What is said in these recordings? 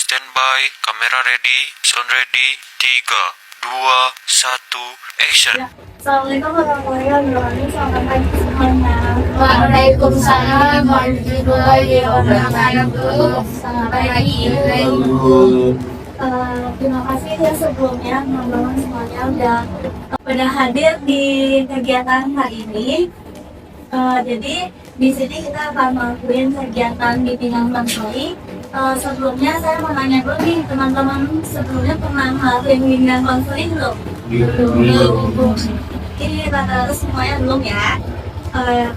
Standby, kamera ready, sound ready, 3, 2, 1, action. Assalamualaikum warahmatullahi wabarakatuh. Selamat pagi semuanya. Waalaikumsalam warahmatullahi wabarakatuh. Selamat pagi. Terima kasih ya sebelumnya teman-teman semuanya udah pada hadir di kegiatan hari ini. Jadi di sini kita akan melakukan kegiatan bimbingan konseling. Sebelumnya saya mau nanya dulu nih teman-teman, sebelumnya pernah ngelakuin bimbingan konseling belum? Belum. Ini rata-rata semuanya belum ya.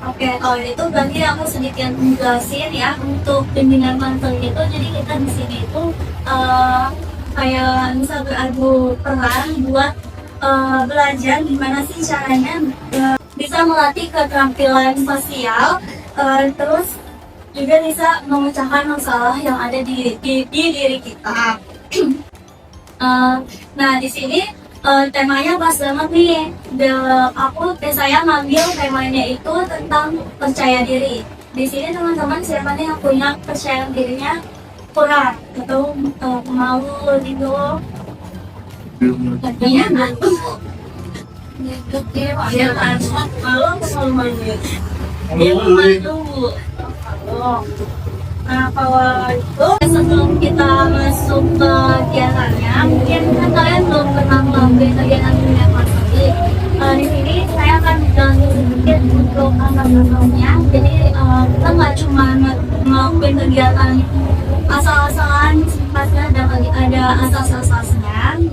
Oke, kalau itu berarti aku sedikit menjelasin ya untuk bimbingan konseling itu. Jadi kita di sini itu kayak bisa beradu peran buat belajar gimana sih caranya bisa melatih keterampilan sosial, terus juga bisa memecahkan masalah yang ada di diri kita. Nah di sini temanya pas banget nih. Saya ngambil temanya itu tentang percaya diri. Di sini teman-teman siapa nih yang punya percaya dirinya kurang atau malu gitu? Iya kan? Malu atau malu? Malu. Nah kalau itu sebelum kita masuk ke kegiatannya, mungkin kalian belum pernah melakukan kegiatan bimbingan konseling. Di sini saya akan menjelaskan sedikit untuk asal-asalnya. Jadi kita nggak cuma melakukan kegiatan asal-asalan, sifatnya ada asas-asasnya.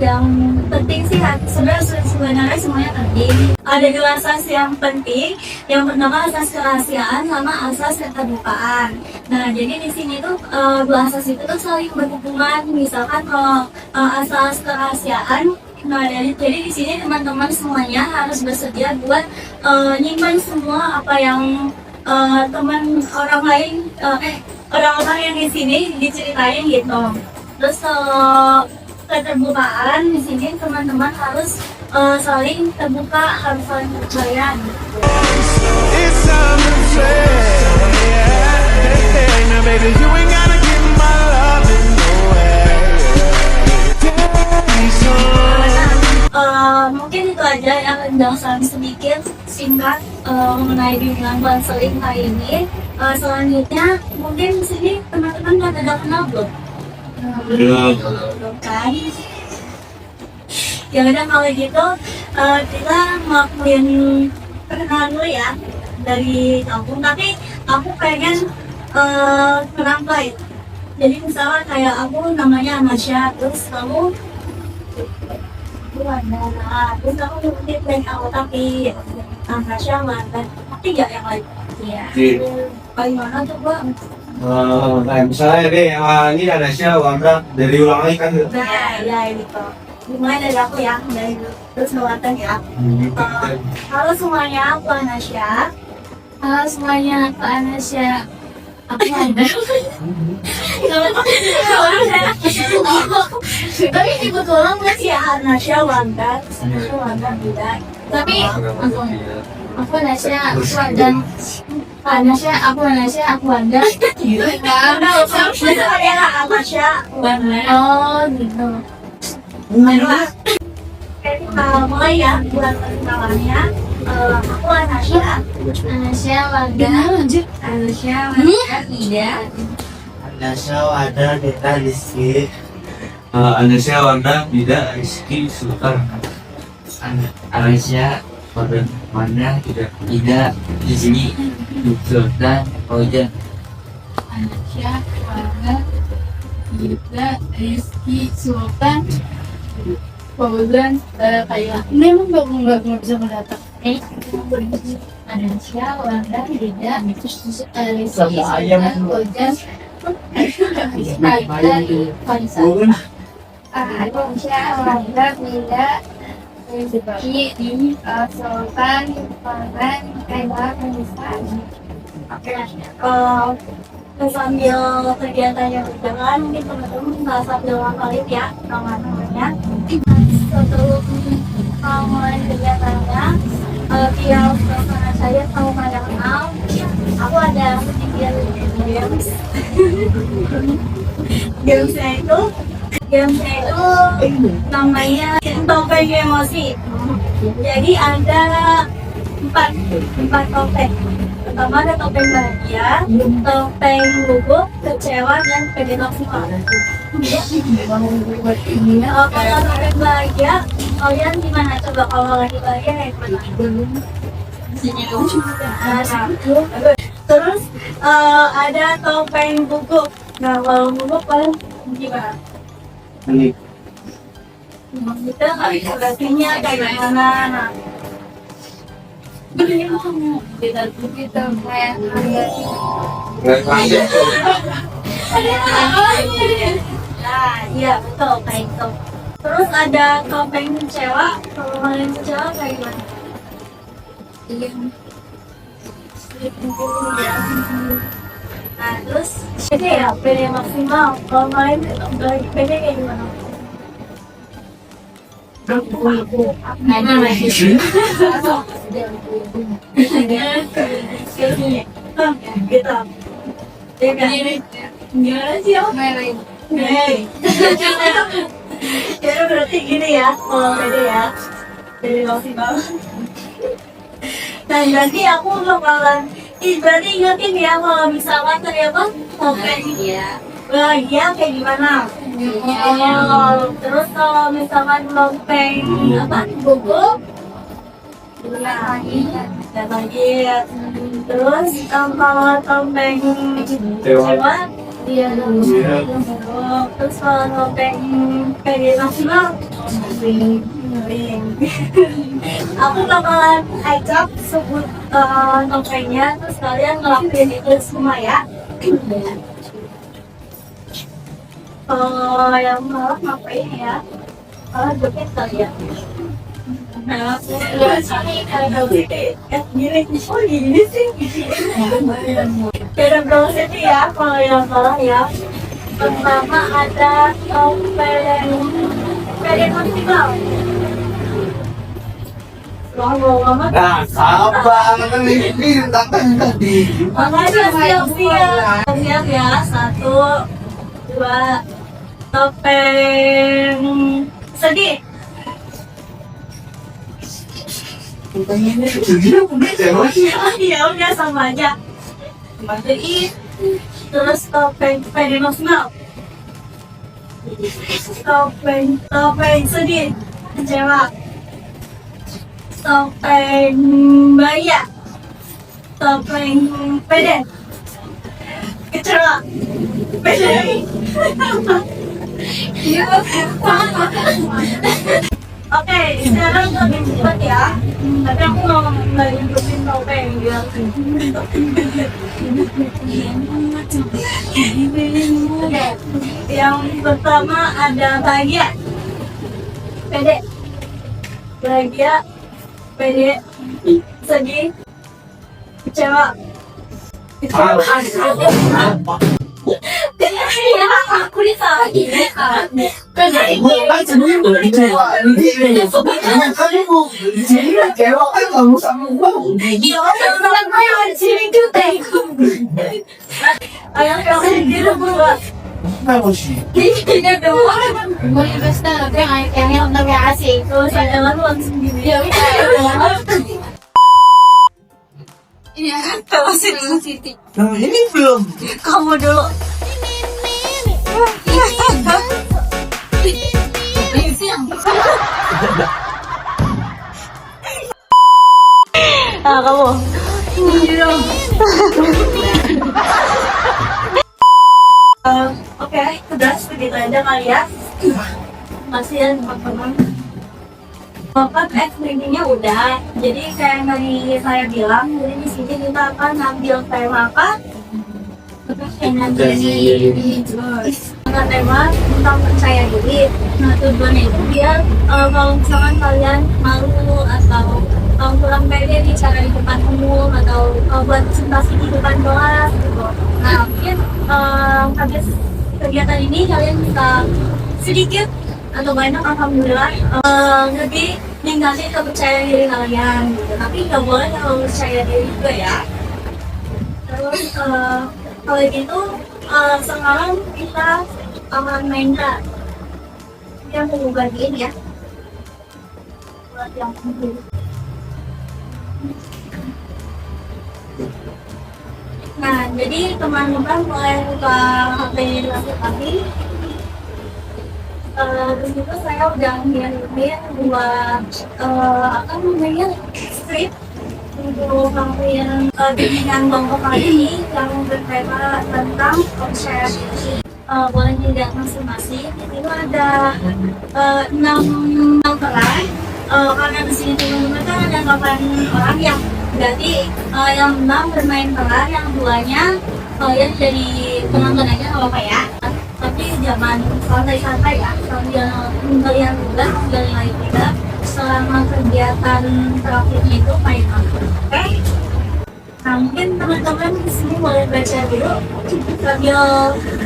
Yang penting sih sebenarnya semuanya penting. Ada dua asas yang penting. Yang pertama asas kerahasiaan sama asas keterbukaan. Nah jadi di sini tuh dua asas itu tuh saling berhubungan. Misalkan kalau asas kerahasiaan, nah jadi di sini teman-teman semuanya harus bersedia buat nyimpan semua apa yang orang-orang yang di sini diceritain gitu. Terus keterbukaan di sini teman-teman harus saling terbuka, harus saling percaya. It's time to say, yeah. Now baby, you ain't gotta give my love in no way. Mungkin itu aja yang penjelasan sedikit singkat mengenai bimbingan konseling hari ini. Selanjutnya mungkin di sini teman-teman pada kenal belum? Belum kan? Ya udah kalau gitu kita ngelakuin perkenalan dulu ya dari kampung. Tapi aku pengen ngerangkai. Jadi misalnya kayak aku namanya Anasya, terus kamu Wanda, terus aku nyebutin band aku tapi Anasya, Wanda, tapi nggak yang lain. Iya. Bagaimana coba? Kayak misalnya deh, ini Anasya, Wanda, dari ulang lagi kan? Nah, ya gitu. Dimulai dari aku ya, dari terus Wanda ya. Halo semuanya, aku Anasya. Halo semuanya, aku Anasya. Aku ada. Tapi kebetulan masih Anasya, Wanda, tidak. Tapi aku Anasya, aku Wanda. Anasya, aku Anasya, aku Wanda. Gitu kan? Saya Anasya, Wanda. Oh gitu. Mulai ya buat perkenalannya. Aku Anasya. Anasya, Wanda. Anasya, Wanda, tidak. Anasya, Wanda, kita Rizky. Anasya, Wanda, Bida, Rizky, Sultan. Anasya, Wanda, tidak di sini, Sultan, Fauzan. Anasya, Wanda, Gita, Rizky, Sultan, Fauzan, kayak ini emang nggak bisa mendatang. Anasya, Wanda, Gita, Rizky, Sultan, Fauzan, Faisal. Anasya, Wanda, tidak. Rizky, Sultan, Farhan, Kayla, Kanisan. Oke, sambil kegiatannya berjalan, mungkin teman-teman bisa sambil ngapalin ya nama-namanya. Sebelum mulai kegiatannya, biar suasana saya tahu pada kenal, aku ada sedikit games. Gamesnya itu namanya topeng emosi. Jadi ada empat topeng. Pertama ada topeng bahagia, topeng gugup, kecewa, dan pede maksimal. Kalau topeng bahagia, kalian gimana? Coba kalau lagi bahagia kayak gimana? Terus ada topeng gugup. Nah kalau gugup kalian gimana? Ini Kita nggak bisa baginya kayak gimana? Nah, kita kayak nah iya betul kayak itu. Terus ada topeng kecewa. Kalau kalian kecewa kayak gimana? Nah terus pede ya, pede maksimal. Kalau kalian lagi pede kayak gimana? Kayak gini. Gitu. Ya kan? Gimana sih om? Hey. Ya berarti gini ya, kalau pede ya, pede maksimal. Nah berarti aku bakalan, berarti ingetin ya kalau misalkan ternyata topeng bahagia kayak gimana. Oh, terus kalau misalkan topeng apa gugup, dan lagi. Terus kalau topeng kecewa, dia terus kalau topeng pede maksimal, aku bakalan ajak sebut topengnya, terus kalian ngelakuin itu semua ya. Kalau yang malah ngapain ya? Kalau joget kali ya. Nah, sini ada gini, oh gini sih. Beda berapa sini ya? Kalau yang malah ya. Pertama ada topeng pede maksimal. Lama banget. Nah, sabar ini tangan tadi. Makanya siap ya. 1, 2, topeng sedih. Ya udah sama aja. Sedih. Terus topeng pede maksimal. Topeng sedih. Kecewa. Topeng bahagia. Topeng pede. Kecewa. Pede. Oke, sekarang lebih cepat ya. Tapi aku mau nunjukin topeng biar. Yang pertama ada bahagia, pede, bahagia, pede, sedih, kecewa. Aku disalah gini kan. Ayo kalian gitu buat. mau investasi tapi yang tapi asik Kalau saya langsung gini. ya Ini kalau Siti. Nah, ini belum. Kamu dulu. Ah, kamu. Oke, udah segitu aja kali ya. Masih ya teman-teman. Bapak explaining-nya udah. Jadi kayak yang tadi saya bilang, jadi di sini kita akan ambil tema apa? Dengan tema tentang percaya diri. Nah tujuannya itu biar kalau misalkan kalian malu atau kurang pede bicara di depan umum atau buat presentasi di depan kelas gitu. Nah mungkin habis kegiatan ini kalian bisa sedikit atau banyak alhamdulillah lebih ninggalin kepercayaan diri kalian gitu. Tapi nggak boleh kalau percaya diri juga ya. Terus kalau gitu Sekarang kita akan main kart. Yang mau bagiin ya. Buat yang penting. Nah, jadi teman-teman mulai buka HP lagi. Terus itu saya udah ngirim buat apa namanya script untuk ngambil bimbingan kelompok kali ini yang bertema tentang konsep. Boleh dilihat masing-masing. Itu ada 6 peran. Karena di sini teman-teman kan ada 8 orang yang berarti yang 6 bermain peran, yang 2-nya kalian jadi penonton aja nggak apa-apa ya. Tapi jangan santai-santai ya, sambil kalian juga sambil lain juga selama kegiatan terakhirnya itu main apa. Oke? Nah, mungkin teman-teman di sini boleh baca dulu sambil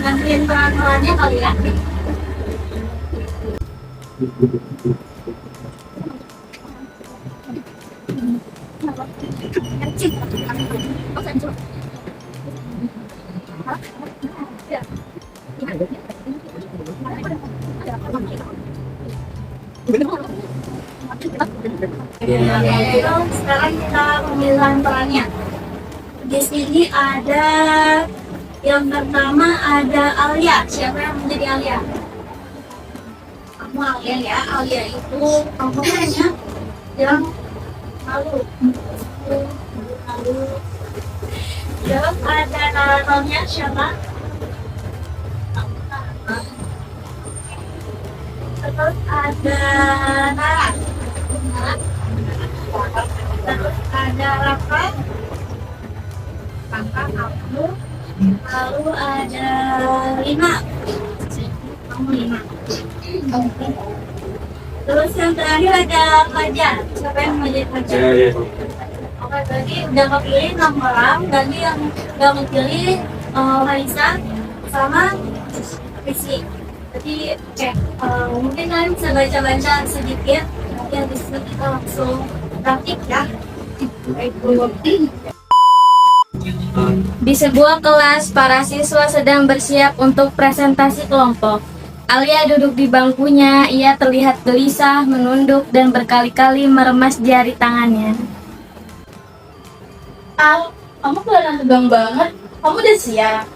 ngantuin peran-perannya kali ya. Sekarang kita pemilihan perannya. Di sini ada yang pertama ada Alia. Siapa yang menjadi Alia? Kamu Alia ya. Alia itu kamunya yang malu. Terus ada naratornya siapa? Terus ada Nara. Terus ada Raka. Kamu. Lalu ada Lina. Kamu Lina. Terus yang terakhir ada Fajar. Siapa yang mau jadi Fajar? Oke, tadi udah kepilih 6 orang. Tadi yang udah kepilih Raisa sama Rizky. Jadi mungkin kalian bisa baca-baca sedikit. Nanti habis itu kita langsung praktik ya. Di sebuah kelas, para siswa sedang bersiap untuk presentasi kelompok. Alia duduk di bangkunya. Ia terlihat gelisah, menunduk, dan berkali-kali meremas jari tangannya. Al, kamu kelihatan tegang banget. Kamu udah siap?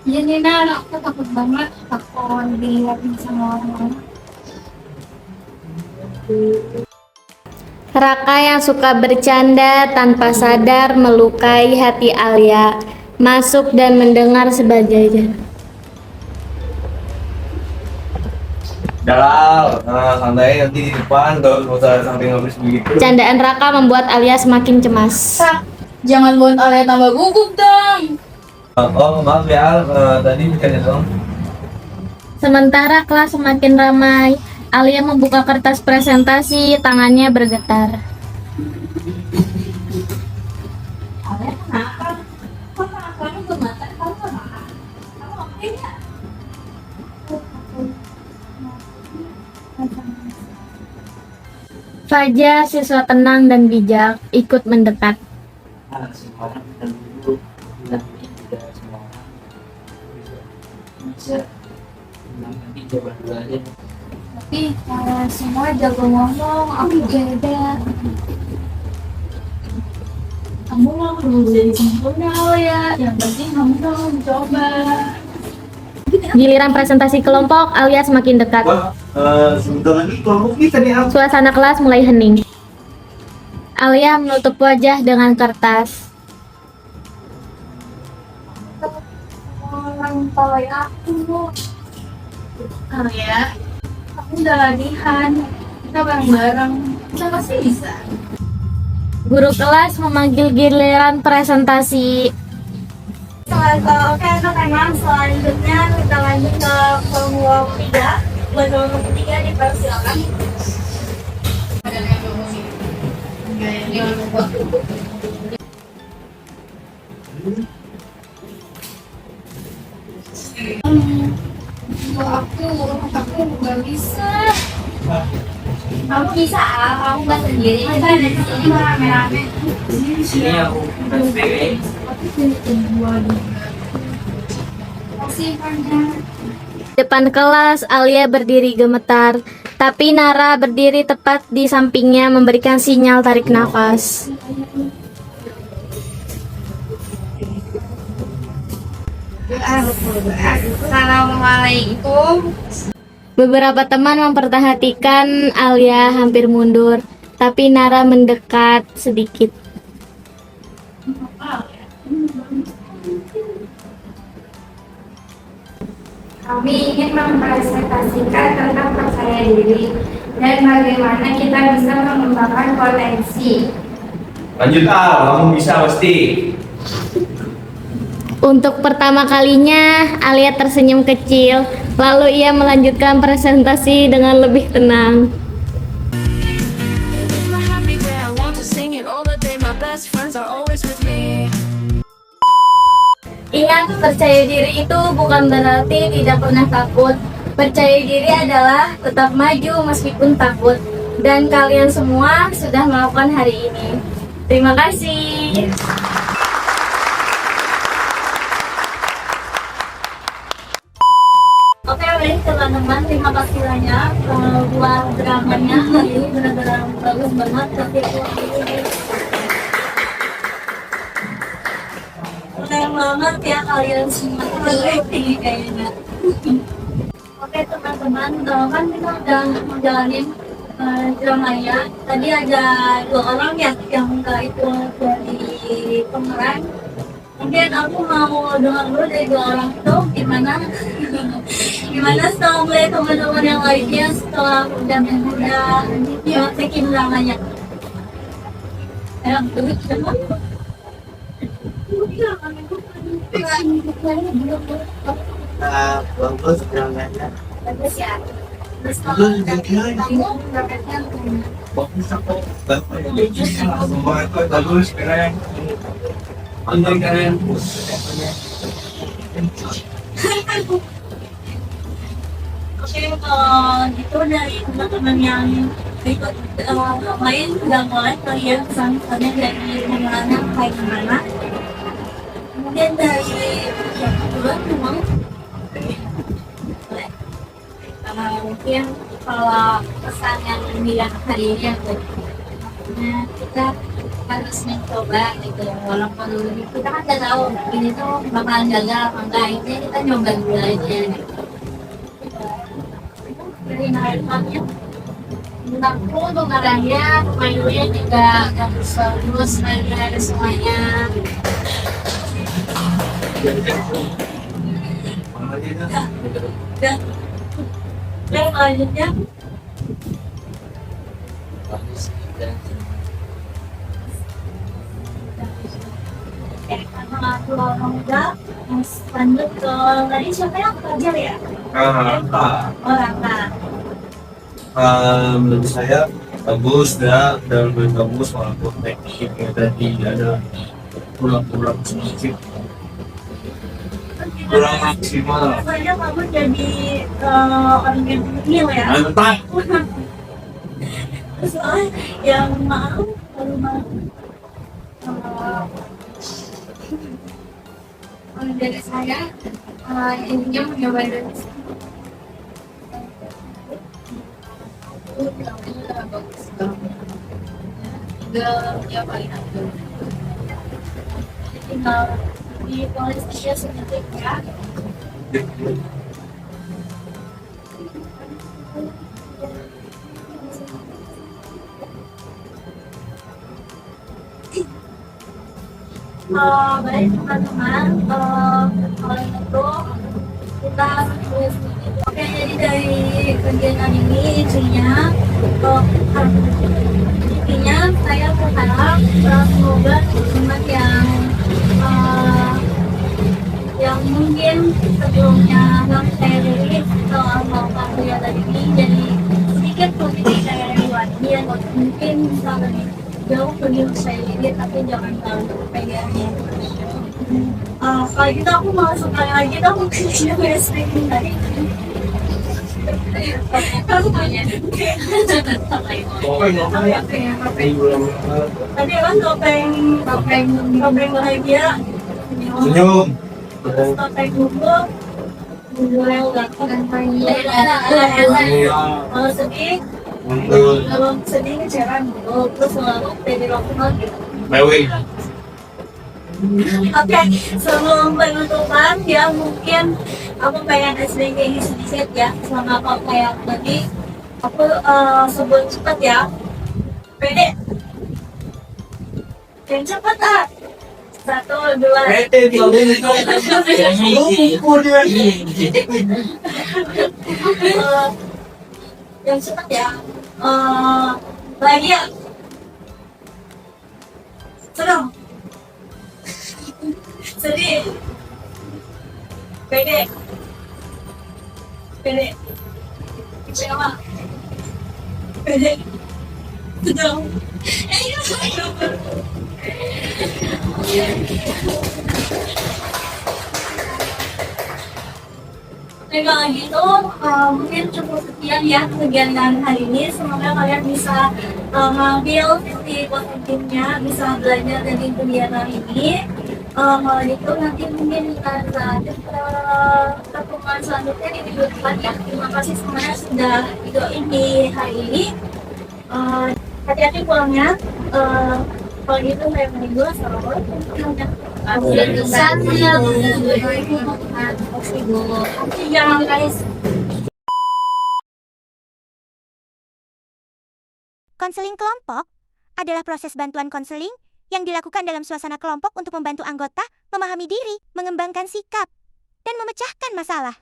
Iya Nina, aku takut banget. Takut dilihatin sama orang. Raka yang suka bercanda tanpa sadar melukai hati Alia. Masuk dan mendengar sebagainya. Dalal, santai nanti di depan, gak usah sampai ngabis begitu. Candaan Raka membuat Alia semakin cemas. Jangan buat Alia tambah gugup dong. Oh maaf ya, tadi bercanda dong. Sementara kelas semakin ramai, Alia membuka kertas presentasi, tangannya bergetar. Alia kenapa? Kok kamu gemetar? Kamu kenapa? Kamu oke nggak? Fajar, siswa tenang dan bijak, ikut mendekat. Semua orang kita duduk, tapi tidak semua orang bisa nanti coba dulu aja. Tapi semua jago ngomong, aku beda. Kamu mau perlu jadi sempurna ya. Yang penting kamu dong coba. Giliran presentasi kelompok, Alia semakin dekat. Wah, sebentar lagi kelompok kita nih. Suasana kelas mulai hening. Alia menutup wajah dengan kertas. Orang tua aku. Alia, aku udah latihan. Kita bareng-bareng. Kita pasti bisa. Guru kelas memanggil giliran presentasi. Oke, anak-anak, selanjutnya kita lanjut ke kelompok 3. Buat kelompok 3 dipersilakan. Aku nggak bisa. Kamu bisa, kamu nggak sendiri. Kita ada di sini rame-rame. Di sini aku udah sendiri. kasih Farda. Depan kelas, Alia berdiri gemetar, tapi Nara berdiri tepat di sampingnya memberikan sinyal tarik nafas. Assalamualaikum. Beberapa teman memperhatikan Alia hampir mundur, tapi Nara mendekat sedikit. Kami ingin mempresentasikan tentang percaya diri dan bagaimana kita bisa mengembangkan potensi. Lanjut kamu bisa pasti. Untuk pertama kalinya, Alia tersenyum kecil, lalu ia melanjutkan presentasi dengan lebih tenang. Ingat, percaya diri itu bukan berarti tidak pernah takut. Percaya diri adalah tetap maju meskipun takut. Dan kalian semua sudah melakukan hari ini. Terima kasih. Oke, baik teman-teman, terima kasih banyak buat dramanya hari ini benar-benar bagus banget. Keren banget ya kalian semua, tinggi kayaknya. Oke teman-teman, kan kita udah menjalani dramanya. Tadi ada 2 orang ya yang nggak itu dari pemeran. Mungkin aku mau dengar dulu dari 2 orang itu gimana setelah melihat teman-teman yang lainnya setelah udah bikin dramanya. Bagus dramanya. Bagus ya. Terus Bagus, kamu dapetnya Bagus aku. Bagus keren. Anjing keren. Oke, kalau gitu dari teman-teman yang ikut main udah mulai kalian pesan-pesannya dari pemerannya kayak gimana? Mungkin dari yang kedua memang mungkin kalau pesan yang bilang hari ini aku kita harus mencoba gitu, walaupun kita kan nggak tahu ini tuh bakalan gagal apa enggak, ini kita nyoba dulu aja gitu. Dari naratifnya menurutku pemerannya pemainnya juga bagus dari semuanya. Dan yang selanjutnya karena aku orang muda, lanjut ke tadi siapa yang pelajar ya? Orang Menurut saya bagus dan bagus walaupun tekniknya tadi ada kurang sedikit, kurang maksimal. Rasanya kamu jadi orang yang kecil ya? Mantap. Soalnya yang maaf, kalau maaf Dari saya, intinya mencoba dari bagus banget. Ya paling aku. tinggal di tulis aja sedetik ya. Baik teman-teman, kalau itu kita tulis. Oke, jadi dari kegiatan ini intinya saya berharap semoga teman-teman yang mungkin sebelumnya nggak percaya diri setelah melakukan kegiatan ini jadi sedikit lebih percaya diri lagi, ya mungkin bisa lebih jauh lebih percaya diri, tapi jangan terlalu percaya diri. Kalau gitu aku mau sekali lagi dong mungkin dia speaking tadi. Kamu tanya. Tadi kan topeng bahagia. Senyum. Terus topeng gugup. Kalau sedih, Mundur. kalau sedih kecewa dulu, terus selalu jadi lagi. Mewing. Oke, sebelum penutupan ya mungkin aku pengen sedikit sedikit ya sama kau kayak tadi aku sebut cepet ya. Pede. Yang cepet ah. 1, 2. Yang cepet ya. Lagi ya. Senang. Sedih. Pede. Pede. Kecewa. Pede. Sedang. Nah, kalau gitu, mungkin cukup sekian ya kegiatan hari ini. Semoga kalian bisa ngambil sisi positifnya, bisa belajar dari kegiatan ini. Kalau gitu nanti mungkin kita lanjut ke pertemuan selanjutnya di minggu depan ya. Terima kasih semuanya sudah videoin di hari ini. Hati-hati pulangnya. Kalau gitu saya menunggu. Assalamualaikum. Jangan guys. Konseling kelompok adalah proses bantuan konseling yang dilakukan dalam suasana kelompok untuk membantu anggota memahami diri, mengembangkan sikap, dan memecahkan masalah.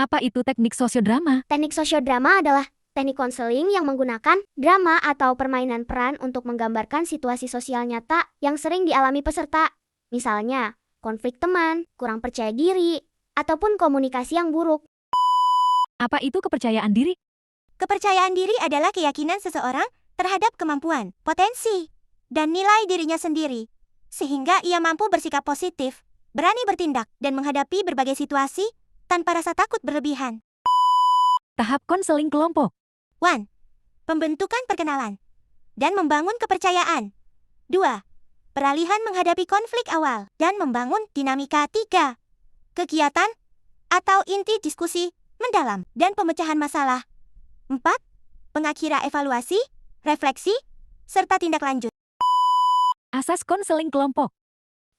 Apa itu teknik sosiodrama? Teknik sosiodrama adalah teknik konseling yang menggunakan drama atau permainan peran untuk menggambarkan situasi sosial nyata yang sering dialami peserta. Misalnya, konflik teman, kurang percaya diri, ataupun komunikasi yang buruk. Apa itu kepercayaan diri? Kepercayaan diri adalah keyakinan seseorang terhadap kemampuan, potensi, dan nilai dirinya sendiri, sehingga ia mampu bersikap positif, berani bertindak, dan menghadapi berbagai situasi tanpa rasa takut berlebihan. Tahap konseling kelompok. 1. Pembentukan perkenalan dan membangun kepercayaan. 2. Peralihan menghadapi konflik awal dan membangun dinamika. 3. Kegiatan atau inti diskusi mendalam dan pemecahan masalah. 4. Pengakhira evaluasi, refleksi, serta tindak lanjut. Asas konseling kelompok.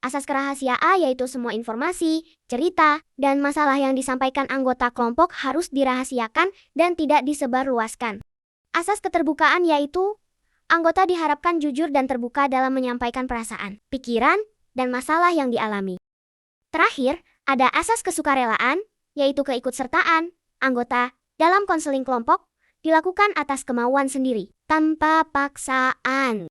Asas kerahasiaan yaitu semua informasi, cerita, dan masalah yang disampaikan anggota kelompok harus dirahasiakan dan tidak disebarluaskan. Asas keterbukaan yaitu anggota diharapkan jujur dan terbuka dalam menyampaikan perasaan, pikiran, dan masalah yang dialami. Terakhir, ada asas kesukarelaan, yaitu keikutsertaan anggota dalam konseling kelompok dilakukan atas kemauan sendiri, tanpa paksaan.